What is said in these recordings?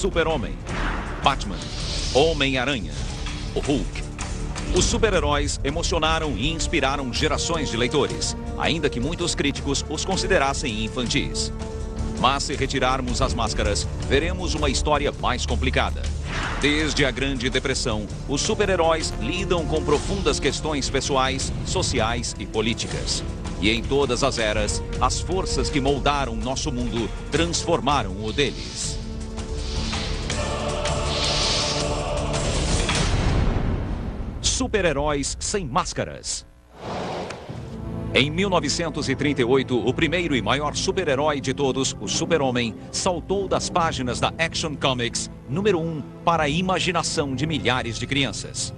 Super-Homem, Batman, Homem-Aranha, o Hulk. Os super-heróis emocionaram e inspiraram gerações de leitores, ainda que muitos críticos os considerassem infantis. Mas se retirarmos as máscaras, veremos uma história mais complicada. Desde a Grande Depressão, os super-heróis lidam com profundas questões pessoais, sociais e políticas. E em todas as eras, as forças que moldaram nosso mundo transformaram o deles. Super-heróis sem máscaras. Em 1938, o primeiro e maior super-herói de todos, o Super-Homem, saltou das páginas da Action Comics número 1 para a imaginação de milhares de crianças.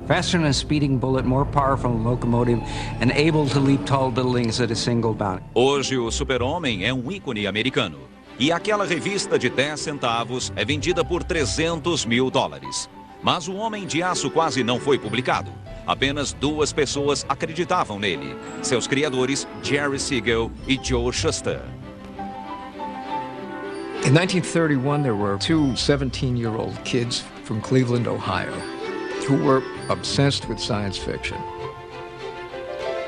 Faster than a speeding bullet, more powerful than a locomotive, and able to leap tall buildings at a single bound. Hoje, o Super-Homem é um ícone americano. E aquela revista de 10 centavos é vendida por $300 mil. Mas o Homem de Aço quase não foi publicado. Apenas 2 pessoas acreditavam nele. Seus criadores, Jerry Siegel e Joe Shuster. In 1931, there were 2 17-year-old kids from Cleveland, Ohio, who were obsessed with science fiction.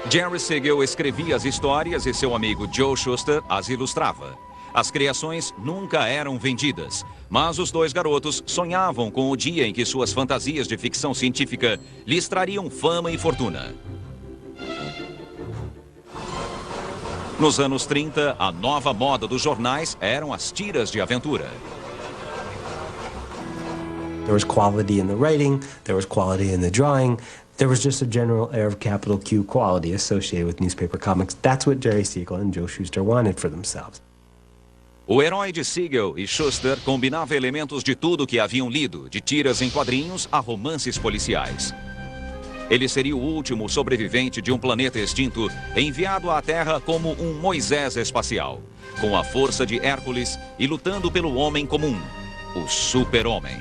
Jerry Siegel escrevia as histórias e seu amigo Joe Shuster as ilustrava. As criações nunca eram vendidas, mas os 2 garotos sonhavam com o dia em que suas fantasias de ficção científica lhes trariam fama e fortuna. Nos anos 30, a nova moda dos jornais eram as tiras de aventura. There was quality in the writing, there was quality in the drawing, there was just a general air of capital Q quality associated with newspaper comics. That's what Jerry Siegel and Joe Shuster wanted for themselves. O herói de Siegel e Shuster combinava elementos de tudo que haviam lido, de tiras em quadrinhos a romances policiais. Ele seria o último sobrevivente de um planeta extinto, enviado à Terra como um Moisés espacial, com a força de Hércules e lutando pelo homem comum, o Super-Homem.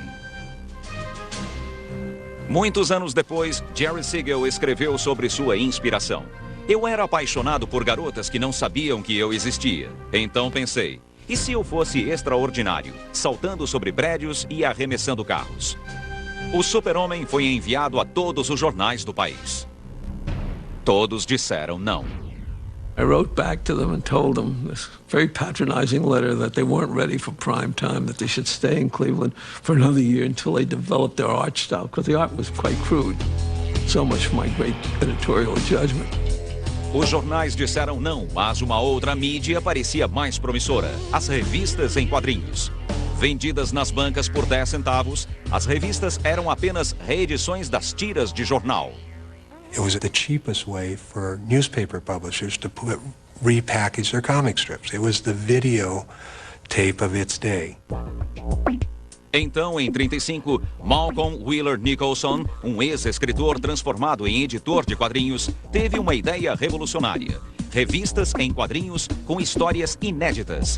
Muitos anos depois, Jerry Siegel escreveu sobre sua inspiração. Eu era apaixonado por garotas que não sabiam que eu existia. Então pensei, e se eu fosse extraordinário, saltando sobre prédios e arremessando carros? O Super-Homem foi enviado a todos os jornais do país. Todos disseram não. I wrote back to them and told them this very patronizing letter that they weren't ready for prime time, that they should stay in Cleveland for another year until they developed their art style, because the art was quite crude. So much for my great editorial judgment. Os jornais disseram não, mas uma outra mídia parecia mais promissora: as revistas em quadrinhos. Vendidas nas bancas por 10 centavos, as revistas eram apenas reedições das tiras de jornal. It was the cheapest way for newspaper publishers to repackage their comic strips. It was the video tape of its day. Então, em 35, Malcolm Wheeler Nicholson, um ex-escritor transformado em editor de quadrinhos, teve uma ideia revolucionária: revistas em quadrinhos com histórias inéditas.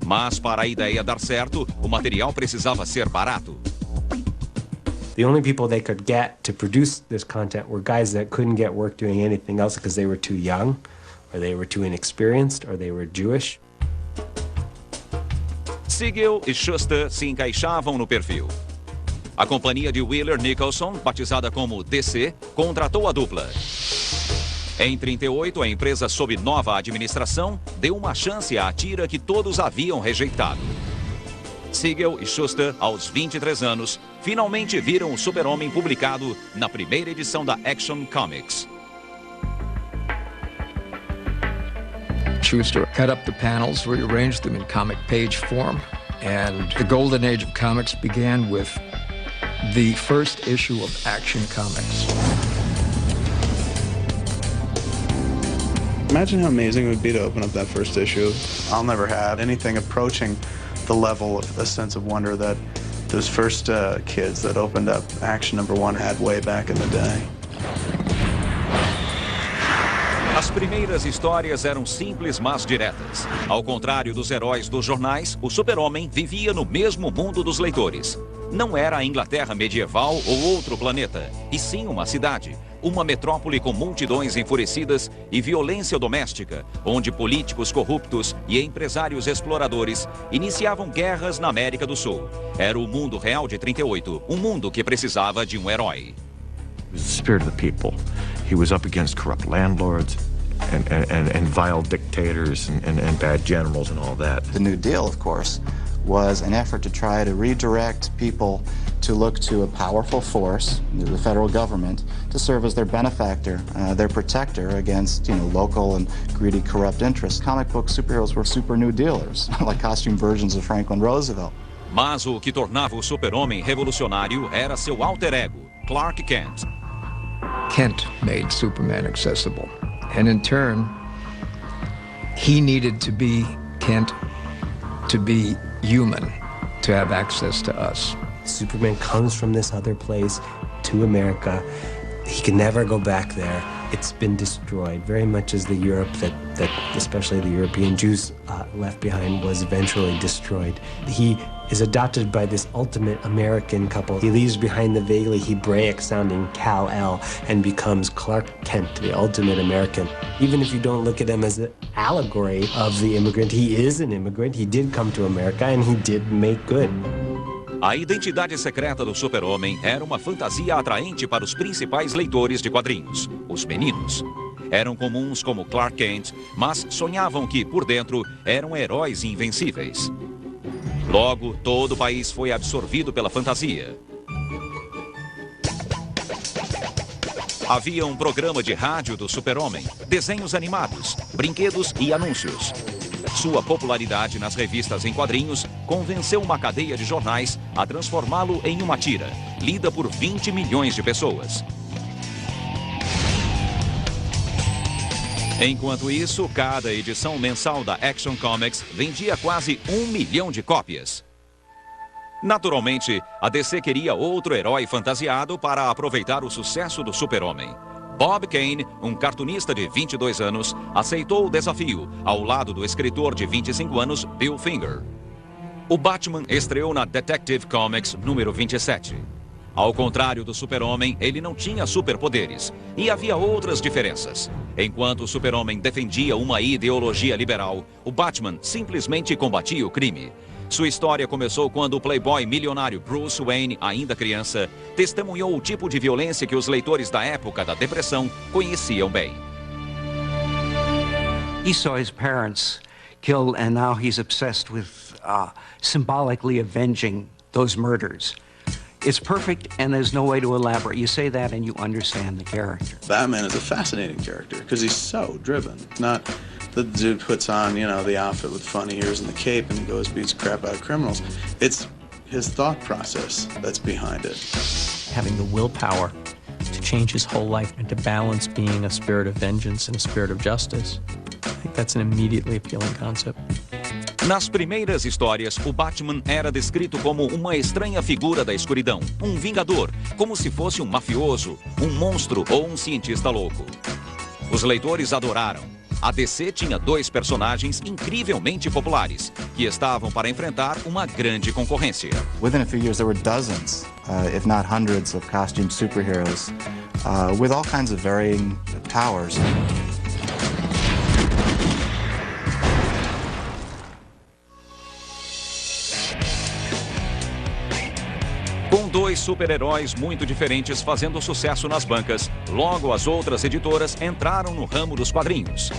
Mas para a ideia dar certo, o material precisava ser barato. The only people they could get to produce this content were guys that couldn't get work doing anything else because they were too young, or they were too inexperienced, or they were Jewish. Siegel e Shuster se encaixavam no perfil. A companhia de Wheeler Nicholson, batizada como DC, contratou a dupla. Em 38, a empresa, sob nova administração, deu uma chance à tira que todos haviam rejeitado. Siegel e Shuster, aos 23 anos, finalmente viram o Super-Homem publicado na primeira edição da Action Comics. Shuster cut up the panels, rearranged them in comic page form, and the golden age of comics began with the first issue of Action Comics. Imagine how amazing it would be to open up that first issue. I'll never have anything approaching the level of a sense of wonder that those first kids that opened up Action #1 had way back in the day. As primeiras histórias eram simples, mas diretas. Ao contrário dos heróis dos jornais, o Super-Homem vivia no mesmo mundo dos leitores. Não era a Inglaterra medieval ou outro planeta, e sim uma cidade, uma metrópole com multidões enfurecidas e violência doméstica, onde políticos corruptos e empresários exploradores iniciavam guerras na América do Sul. Era o mundo real de 38, um mundo que precisava de um herói. He was the spirit of the people. He was up against corrupt landlords and vile dictators and bad generals and all that. The New Deal, of course, was an effort to try to redirect people to look to a powerful force, the federal government, to serve as their benefactor, their protector against, local and greedy, corrupt interests. Comic book superheroes were super New Dealers, like costume versions of Franklin Roosevelt. Mas o que tornava o super-homem revolucionário era seu alter ego, Clark Kent. Kent made Superman accessible. And in turn, he needed to be Kent to be human, to have access to us. Superman comes from this other place to America. He can never go back there. It's been destroyed, very much as the Europe that especially the European Jews left behind was eventually destroyed. He is adopted by this ultimate American couple. He leaves behind the vaguely Hebraic-sounding Kal-El and becomes Clark Kent, the ultimate American. Even if you don't look at him as an allegory of the immigrant, he is an immigrant. He did come to America and he did make good. A identidade secreta do super-homem era uma fantasia atraente para os principais leitores de quadrinhos, os meninos. Eram comuns como Clark Kent, mas sonhavam que, por dentro, eram heróis invencíveis. Logo, todo o país foi absorvido pela fantasia. Havia um programa de rádio do super-homem, desenhos animados, brinquedos e anúncios. Sua popularidade nas revistas em quadrinhos convenceu uma cadeia de jornais a transformá-lo em uma tira, lida por 20 milhões de pessoas. Enquanto isso, cada edição mensal da Action Comics vendia quase 1 milhão de cópias. Naturalmente, a DC queria outro herói fantasiado para aproveitar o sucesso do super-homem. Bob Kane, um cartunista de 22 anos, aceitou o desafio, ao lado do escritor de 25 anos, Bill Finger. O Batman estreou na Detective Comics número 27. Ao contrário do super-homem, ele não tinha superpoderes, e havia outras diferenças. Enquanto o super-homem defendia uma ideologia liberal, o Batman simplesmente combatia o crime. Sua história começou quando o playboy milionário Bruce Wayne, ainda criança, testemunhou o tipo de violência que os leitores da época da Depressão conheciam bem. He saw his parents killed, and now he's obsessed with symbolically avenging those murders. It's perfect, and there's no way to elaborate. You say that, and you understand the character. Batman is a fascinating character because he's so driven. Not the dude puts on, the outfit with funny ears and the cape and he goes beats crap out of criminals. It's his thought process that's behind it. Having the willpower to change his whole life and to balance being a spirit of vengeance and a spirit of justice. I think that's an immediately appealing concept. Nas primeiras histórias, o Batman era descrito como uma estranha figura da escuridão, um vingador, como se fosse um mafioso, um monstro ou um cientista louco. Os leitores adoraram. A DC tinha 2 personagens incrivelmente populares, que estavam para enfrentar uma grande concorrência. Within a few years, there were dozens, if not hundreds, of costumed superheroes with all kinds of varying powers. Com 2 super-heróis muito diferentes fazendo sucesso nas bancas, logo as outras editoras entraram no ramo dos quadrinhos.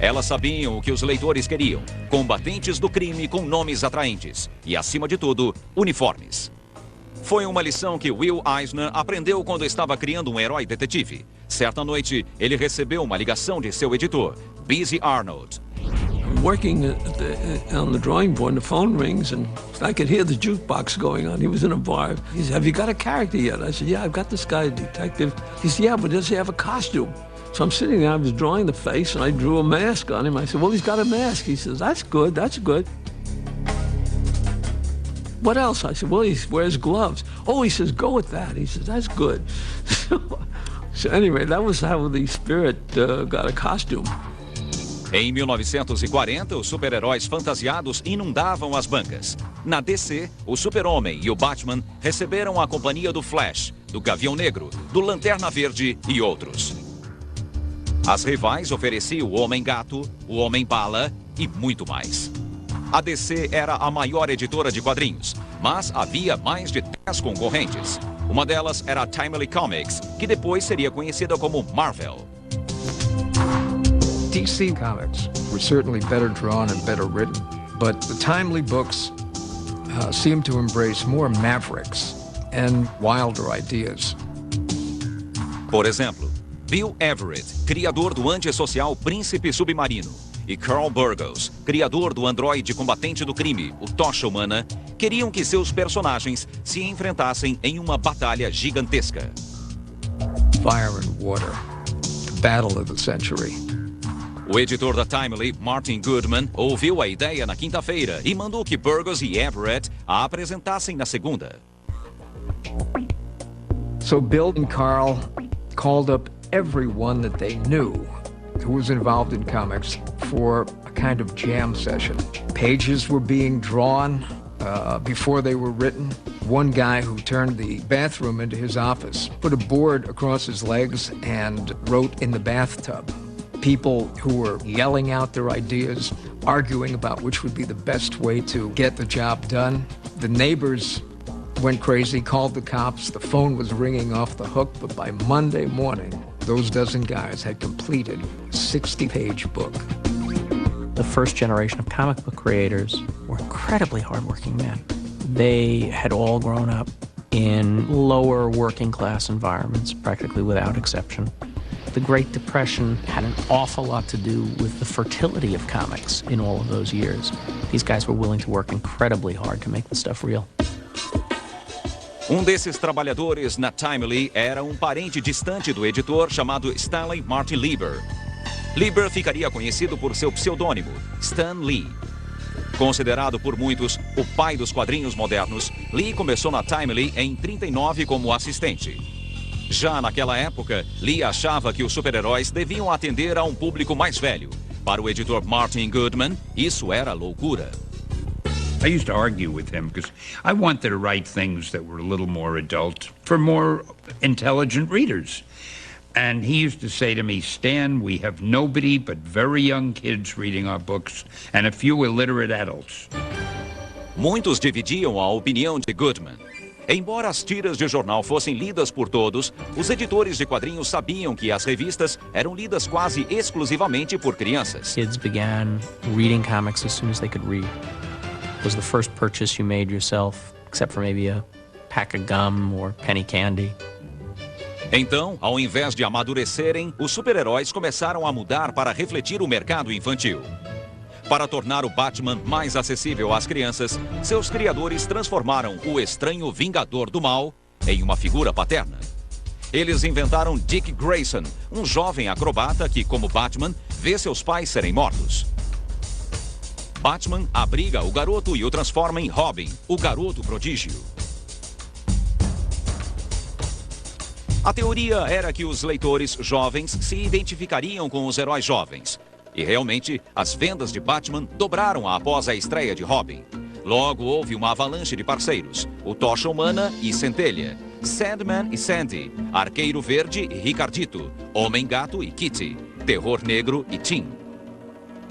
Elas sabiam o que os leitores queriam, combatentes do crime com nomes atraentes e, acima de tudo, uniformes. Foi uma lição que Will Eisner aprendeu quando estava criando um herói detetive. Certa noite, ele recebeu uma ligação de seu editor, Busy Arnold. Working on the drawing board, and the phone rings, and I could hear the jukebox going on. He was in a bar. He said, "Have you got a character yet?" I said, "Yeah, I've got this guy, a detective." He said, "Yeah, but does he have a costume?" So I'm sitting there, I was drawing the face, and I drew a mask on him. I said, "Well, he's got a mask." He says, "That's good, that's good." "What else?" I said, "Well, he wears gloves." "Oh," he says, "go with that." He says, "That's good." So anyway, that was how the Spirit got a costume. Em 1940, os super-heróis fantasiados inundavam as bancas. Na DC, o Super-Homem e o Batman receberam a companhia do Flash, do Gavião Negro, do Lanterna Verde e outros. As rivais ofereciam o Homem-Gato, o Homem-Bala e muito mais. A DC era a maior editora de quadrinhos, mas havia mais de 10 concorrentes. Uma delas era a Timely Comics, que depois seria conhecida como Marvel. DC comics were certainly better drawn and better written, but the Timely books seemed to embrace more mavericks and wilder ideas. Por exemplo, Bill Everett, criador do antissocial Príncipe Submarino, e Carl Burgos, criador do androide combatente do crime, o Tocha Humana, queriam que seus personagens se enfrentassem em uma batalha gigantesca. Fire and water, the battle of the century. O editor da Timely, Martin Goodman, ouviu a ideia na quinta-feira e mandou que Burgos e Everett a apresentassem na segunda. So Bill and Carl called up everyone that they knew who was involved in comics for a kind of jam session. Pages were being drawn before they were written. One guy who turned the bathroom into his office put a board across his legs and wrote in the bathtub. People who were yelling out their ideas, arguing about which would be the best way to get the job done. The neighbors went crazy, called the cops. The phone was ringing off the hook, but by Monday morning, those dozen guys had completed a 60-page book. The first generation of comic book creators were incredibly hardworking men. They had all grown up in lower working class environments, practically without exception. The Great Depression had an awful lot to do with the fertility of comics in all of those years. These guys were willing to work incredibly hard to make the stuff real. Desses trabalhadores na Timely era parente distante do editor chamado Stanley Martin Lieber. Lieber ficaria conhecido por seu pseudônimo, Stan Lee. Considerado por muitos o pai dos quadrinhos modernos, Lee começou na Timely em 1939 como assistente. Já naquela época, Lee achava que os super-heróis deviam atender a público mais velho. Para o editor Martin Goodman, isso era loucura. I used to argue with him because I wanted to write things that were a little more adult for more intelligent readers. And he used to say to me, Stan, we have nobody but very young kids reading our books and a few illiterate adults. Muitos dividiam a opinião de Goodman. Embora as tiras de jornal fossem lidas por todos, os editores de quadrinhos sabiam que as revistas eram lidas quase exclusivamente por crianças. Kids began reading comics as soon as they could read. It was the first purchase you made yourself, except for maybe a pack of gum or penny candy. Então, ao invés de amadurecerem, os super-heróis começaram a mudar para refletir o mercado infantil. Para tornar o Batman mais acessível às crianças, seus criadores transformaram o estranho Vingador do Mal em uma figura paterna. Eles inventaram Dick Grayson, jovem acrobata que, como Batman, vê seus pais serem mortos. Batman abriga o garoto e o transforma em Robin, o garoto prodígio. A teoria era que os leitores jovens se identificariam com os heróis jovens. E realmente, as vendas de Batman dobraram após a estreia de Robin. Logo houve uma avalanche de parceiros, o Tocha Humana e Centelha, Sandman e Sandy, Arqueiro Verde e Ricardito, Homem-Gato e Kitty, Terror Negro e Tim.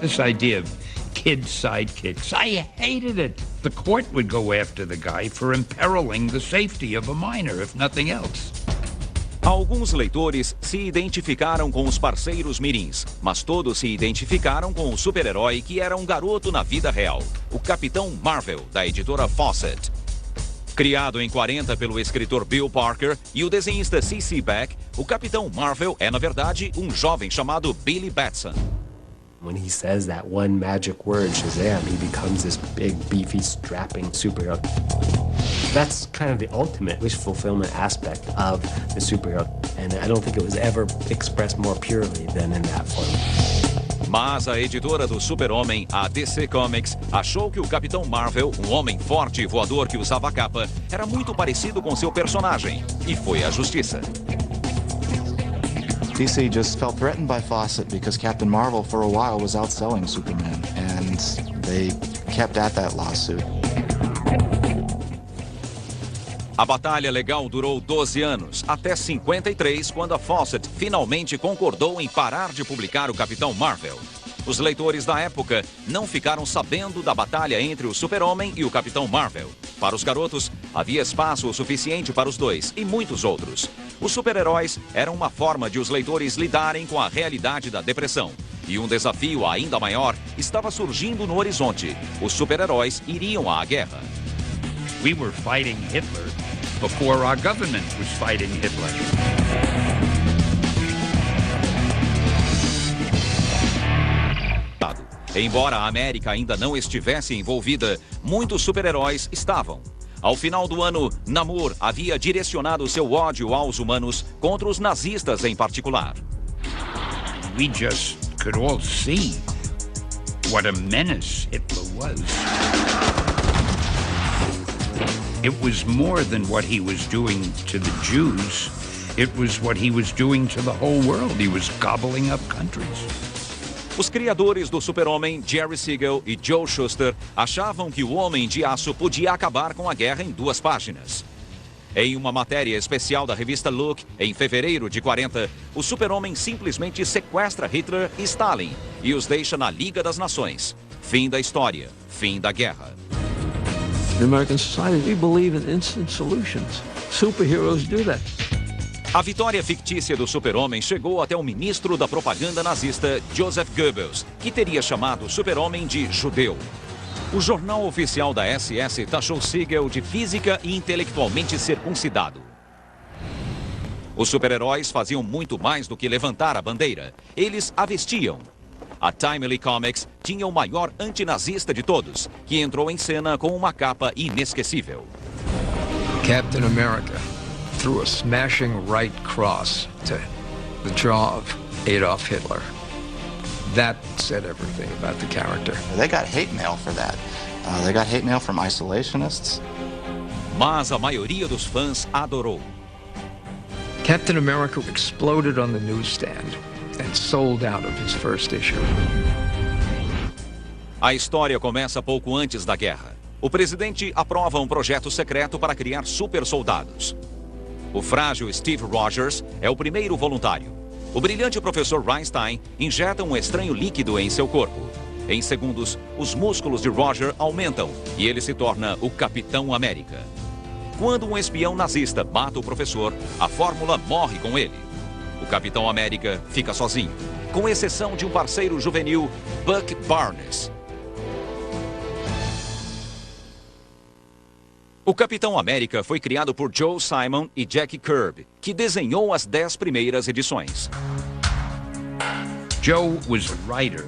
This idea of kid sidekicks, I hated it. The court would go after the guy for imperiling the safety of a minor, if nothing else. Alguns leitores se identificaram com os parceiros mirins, mas todos se identificaram com o super-herói que era garoto na vida real, o Capitão Marvel, da editora Fawcett. Criado em 40 pelo escritor Bill Parker e o desenhista C.C. Beck, o Capitão Marvel é, na verdade, jovem chamado Billy Batson. When he says that one magic word, Shazam, he becomes this big, beefy, strapping superhero. That's kind of the ultimate wish fulfillment aspect of the superhero. And I don't think it was ever expressed more purely than in that form. Mas a editora do Super-Homem, a DC Comics, achou que o Capitão Marvel, homem forte e voador que usava capa, era muito parecido com seu personagem. E foi à justiça. DC just felt threatened by Fawcett because Captain Marvel for a while was outselling Superman, and they kept at that lawsuit. A batalha legal durou 12 anos, até 53, quando a Fawcett finalmente concordou em parar de publicar o Capitão Marvel. Os leitores da época não ficaram sabendo da batalha entre o Super-Homem e o Capitão Marvel. Para os garotos, havia espaço o suficiente para os dois e muitos outros. Os super-heróis eram uma forma de os leitores lidarem com a realidade da depressão. E um desafio ainda maior estava surgindo no horizonte. Os super-heróis iriam à guerra. We were fighting Hitler before our government was fighting Hitler. Embora a América ainda não estivesse envolvida, muitos super-heróis estavam. Ao final do ano, Namor havia direcionado seu ódio aos humanos contra os nazistas em particular. We just could all see what a menace Hitler was. It was more than what he was doing to the Jews. It was what he was doing to the whole world. He was gobbling up countries. Os criadores do Super-Homem, Jerry Siegel e Joe Shuster, achavam que o Homem de Aço podia acabar com a guerra em 2 páginas. Em uma matéria especial da revista Look, em fevereiro de 40, o Super-Homem simplesmente sequestra Hitler e Stalin e os deixa na Liga das Nações. Fim da história, fim da guerra. In American society, we believe in instant solutions. Superheroes do that. A vitória fictícia do Super-Homem chegou até o ministro da propaganda nazista, Joseph Goebbels, que teria chamado o Super-Homem de judeu. O jornal oficial da SS taxou Siegel de física e intelectualmente circuncidado. Os super-heróis faziam muito mais do que levantar a bandeira. Eles a vestiam. A Timely Comics tinha o maior antinazista de todos, que entrou em cena com uma capa inesquecível. Captain America threw a smashing right cross to the jaw of Adolf Hitler. That said everything about the character. They got hate mail for that. They got hate mail from isolationists. Mas a maioria dos fãs adorou. Captain America exploded on the newsstand and sold out of his first issue. A história começa pouco antes da guerra. O presidente aprova um projeto secreto para criar super soldados. O frágil Steve Rogers é o primeiro voluntário. O brilhante professor Reinstein injeta um estranho líquido em seu corpo. Em segundos, os músculos de Roger aumentam e ele se torna o Capitão América. Quando um espião nazista mata o professor, a fórmula morre com ele. O Capitão América fica sozinho, com exceção de um parceiro juvenil, Buck Barnes. O Capitão América foi criado por Joe Simon e Jack Kirby, que desenhou as 10 primeiras edições. Joe was a writer.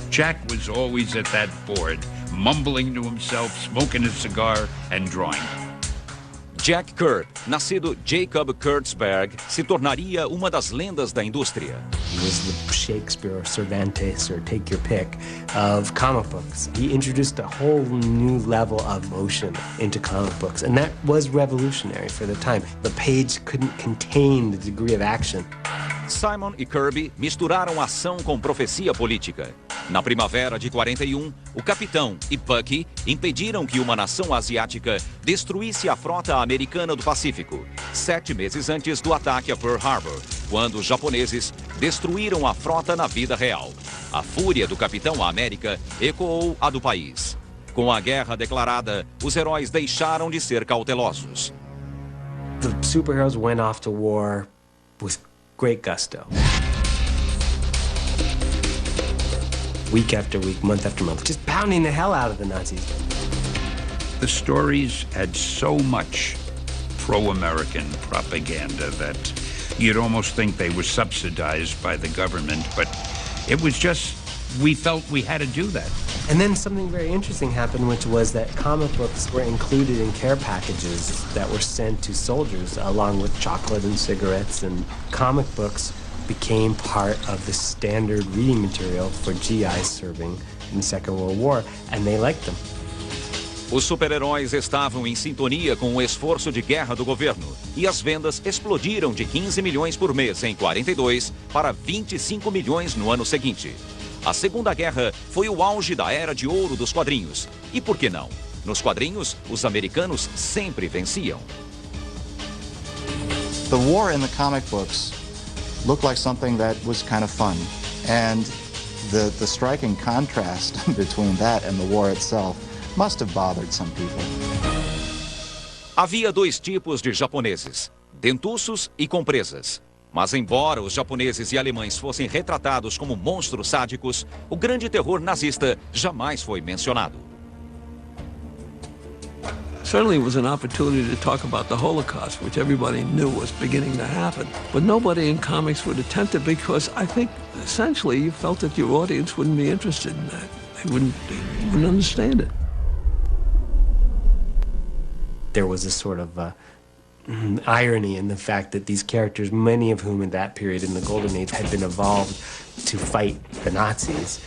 Jack was always at that board, mumbling to himself, smoking a cigar and drawing. Jack Kirby, nascido Jacob Kurtzberg, se tornaria uma das lendas da indústria. He was the Shakespeare or Cervantes, or take your pick, of comic books. He introduced a whole new level of motion into comic books, and that was revolutionary for the time. The page couldn't contain the degree of action. Simon e Kirby misturaram ação com profecia política. Na primavera de 41, o Capitão e Bucky impediram que uma nação asiática destruísse a frota americana do Pacífico, 7 meses antes do ataque a Pearl Harbor, quando os japoneses destruíram a frota na vida real. A fúria do Capitão América ecoou a do país. Com a guerra declarada, os heróis deixaram de ser cautelosos. The superheroes went off to war with great gusto. Week after week, month after month, just pounding the hell out of the Nazis. The stories had so much pro-American propaganda that you'd almost think they were subsidized by the government, but it was just, we felt we had to do that. And then something very interesting happened, which was that comic books were included in care packages that were sent to soldiers, along with chocolate and cigarettes, and comic books became part of the standard reading material for GIs serving in the Second World War, and they liked them. Os super-heróis estavam em sintonia com o esforço de guerra do governo e as vendas explodiram de 15 milhões por mês em 42 para 25 milhões no ano seguinte. A Segunda Guerra foi o auge da era de ouro dos quadrinhos. E por que não? Nos quadrinhos, os americanos sempre venciam. The war in the comic books looked like something that was kind of fun. And the striking contrast between that and the war itself must have bothered some people. Havia dois tipos de japoneses, dentuços e com presas. Mas embora os japoneses e alemães fossem retratados como monstros sádicos, o grande terror nazista jamais foi mencionado. Certainly it was an opportunity to talk about the Holocaust, which everybody knew was beginning to happen. But nobody in comics would attempt it because I think essentially you felt that your audience wouldn't be interested in that. They wouldn't understand it. There was a sort of irony in the fact that these characters, many of whom in that period in the Golden Age had been evolved to fight the Nazis,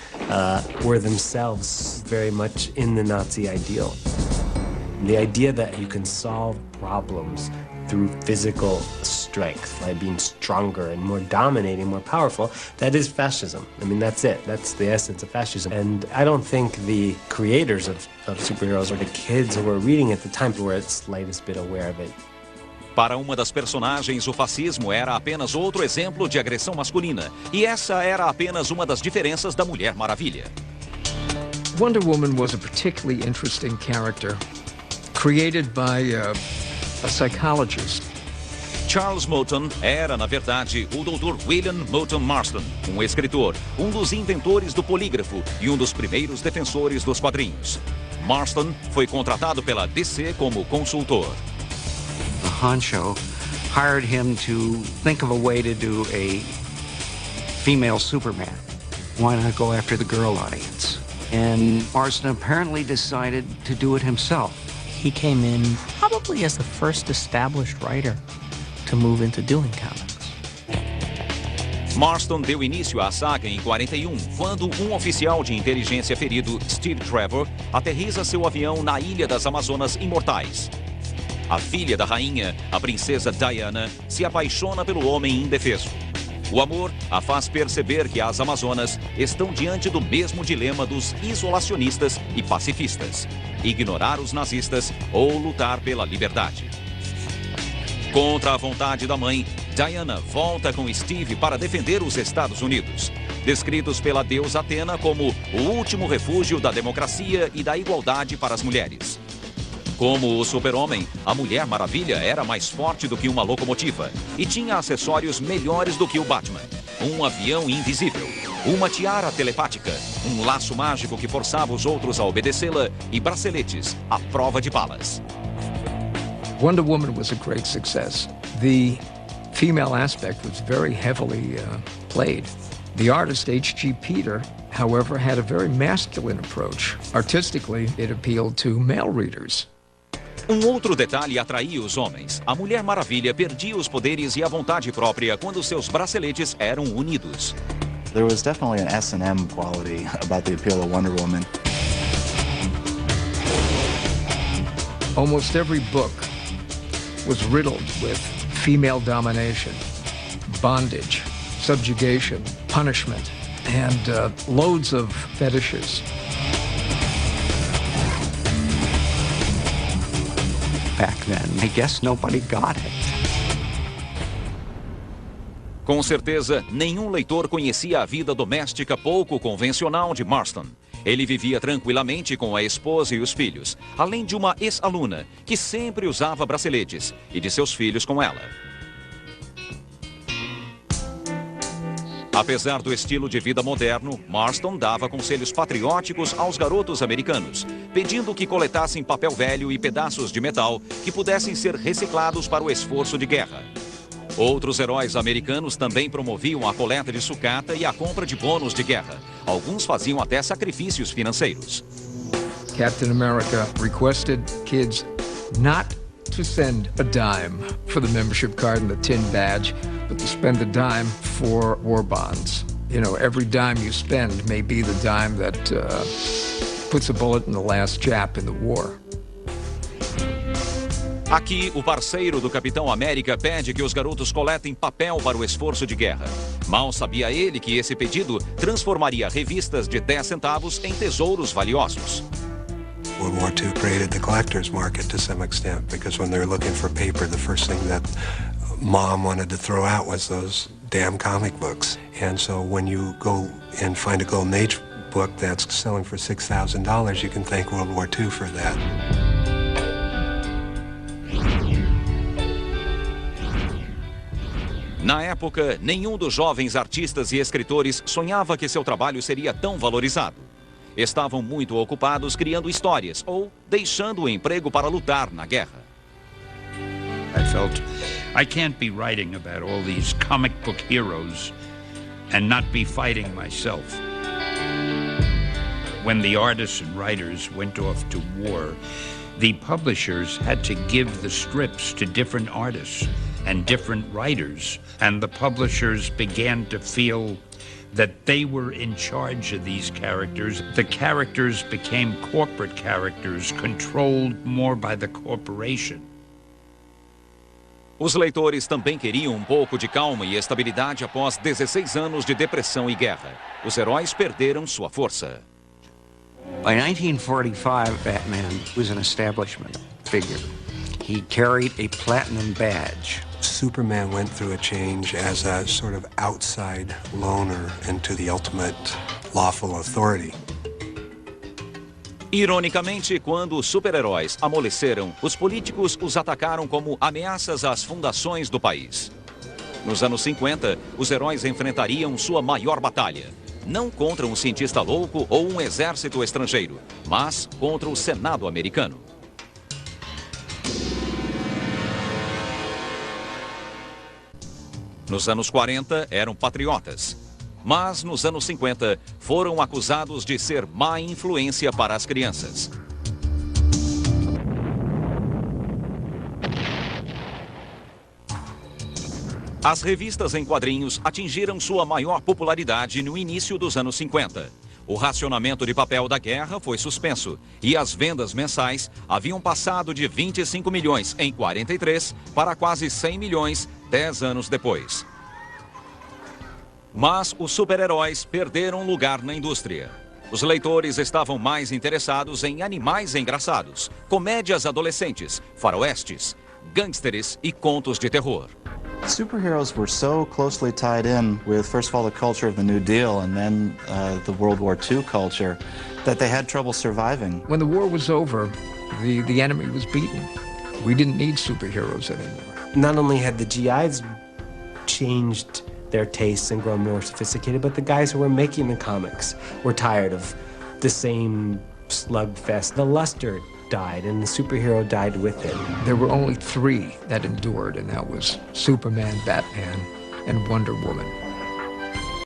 were themselves very much in the Nazi ideal. The idea that you can solve problems through physical strength, by being stronger and more dominating, more powerful, that is fascism. I mean, that's it. That's the essence of fascism. And I don't think the creators of superheroes or the kids who were reading at the time were the slightest bit aware of it. Para uma das personagens, o fascismo era apenas outro exemplo de agressão masculina. E essa era apenas uma das diferenças da Mulher Maravilha. Wonder Woman was a particularly interesting character, created by a psychologist. Charles Moulton era, na verdade, o Dr. William Moulton Marston, um escritor, um dos inventores do polígrafo e um dos primeiros defensores dos quadrinhos. Marston foi contratado pela DC como consultor. The honcho hired him to think of a way to do a female Superman. Why not go after the girl audience? And Marston apparently decided to do it himself. He came in probably as the first established writer to move into doing comics. Marston deu início à saga em 41, quando um oficial de inteligência ferido, Steve Trevor, aterriza seu avião na Ilha das Amazonas Imortais. A filha da rainha, a princesa Diana, se apaixona pelo homem indefeso. O amor a faz perceber que as Amazonas estão diante do mesmo dilema dos isolacionistas e pacifistas: ignorar os nazistas ou lutar pela liberdade. Contra a vontade da mãe, Diana volta com Steve para defender os Estados Unidos, descritos pela deusa Atena como o último refúgio da democracia e da igualdade para as mulheres. Como o Super-Homem, a Mulher Maravilha era mais forte do que uma locomotiva e tinha acessórios melhores do que o Batman. Um avião invisível, uma tiara telepática, um laço mágico que forçava os outros a obedecê-la e braceletes à prova de balas. Wonder Woman was a great success. The female aspect was very heavily played. The artist H.G. Peter, however, had a very masculine approach. Artistically, it appealed to male readers. Um outro detalhe atraía os homens. A Mulher Maravilha perdia os poderes e a vontade própria quando seus braceletes eram unidos. There was definitely an S&M quality about the appeal of Wonder Woman. Almost every book was riddled with female domination, bondage, subjugation, punishment, and loads of fetishes. Back then, I guess nobody got it. Com certeza, nenhum leitor conhecia a vida doméstica pouco convencional de Marston. Ele vivia tranquilamente com a esposa e os filhos, além de uma ex-aluna que sempre usava braceletes, e de seus filhos com ela. Apesar do estilo de vida moderno, Marston dava conselhos patrióticos aos garotos americanos, pedindo que coletassem papel velho e pedaços de metal que pudessem ser reciclados para o esforço de guerra. Outros heróis americanos também promoviam a coleta de sucata e a compra de bônus de guerra. Alguns faziam até sacrifícios financeiros. Captain America requested kids not to send a dime for the membership card and the tin badge, but to spend the dime for war bonds. You know, every dime you spend may be the dime that puts a bullet in the last Jap in the war. Aqui, o parceiro do Capitão América pede que os garotos coletem papel para o esforço de guerra. Mal sabia ele que esse pedido transformaria revistas de 10 centavos em tesouros valiosos. World War II created the collector's market to some extent, because when they were looking for paper, the first thing that Mom wanted to throw out was those damn comic books. And so when you go and find a Golden Age book that's selling for $6,000, you can thank World War II for that. Na época, nenhum dos jovens artistas e escritores sonhava que seu trabalho seria tão valorizado. Estavam muito ocupados criando histórias ou deixando o emprego para lutar na guerra. I felt I can't be writing about all these comic book heroes and not be fighting myself. When the artists and writers went off to war, the publishers had to give the strips to different artists and different writers, and the publishers began to feel that they were in charge of these characters. The characters became corporate characters, controlled more by the corporation. Os leitores também queriam um pouco de calma e estabilidade após 16 anos de depressão e guerra. Os heróis perderam sua força. By 1945, Batman was an establishment figure. He carried a platinum badge. Superman went through a change as a sort of outside loner into the ultimate lawful authority. Ironicamente, quando os super-heróis amoleceram, os políticos os atacaram como ameaças às fundações do país. Nos anos 50, os heróis enfrentariam sua maior batalha. Não contra um cientista louco ou um exército estrangeiro, mas contra o Senado americano. Nos anos 40, eram patriotas. Mas, nos anos 50, foram acusados de ser má influência para as crianças. As revistas em quadrinhos atingiram sua maior popularidade no início dos anos 50. O racionamento de papel da guerra foi suspenso e as vendas mensais haviam passado de 25 milhões em 43 para quase 100 milhões 10 anos depois. Mas os super-heróis perderam lugar na indústria. Os leitores estavam mais interessados em animais engraçados, comédias adolescentes, faroestes, gangsters e contos de terror. Superheroes were so closely tied in with, first of all, the culture of the New Deal and then the World War II culture, that they had trouble surviving. When the war was over, the enemy was beaten. We didn't need superheroes anymore. Not only had the GIs changed their tastes and grown more sophisticated, but the guys who were making the comics were tired of the same slugfest. The luster died, and the superhero died with it. There were only three that endured, and that was Superman, Batman, and Wonder Woman.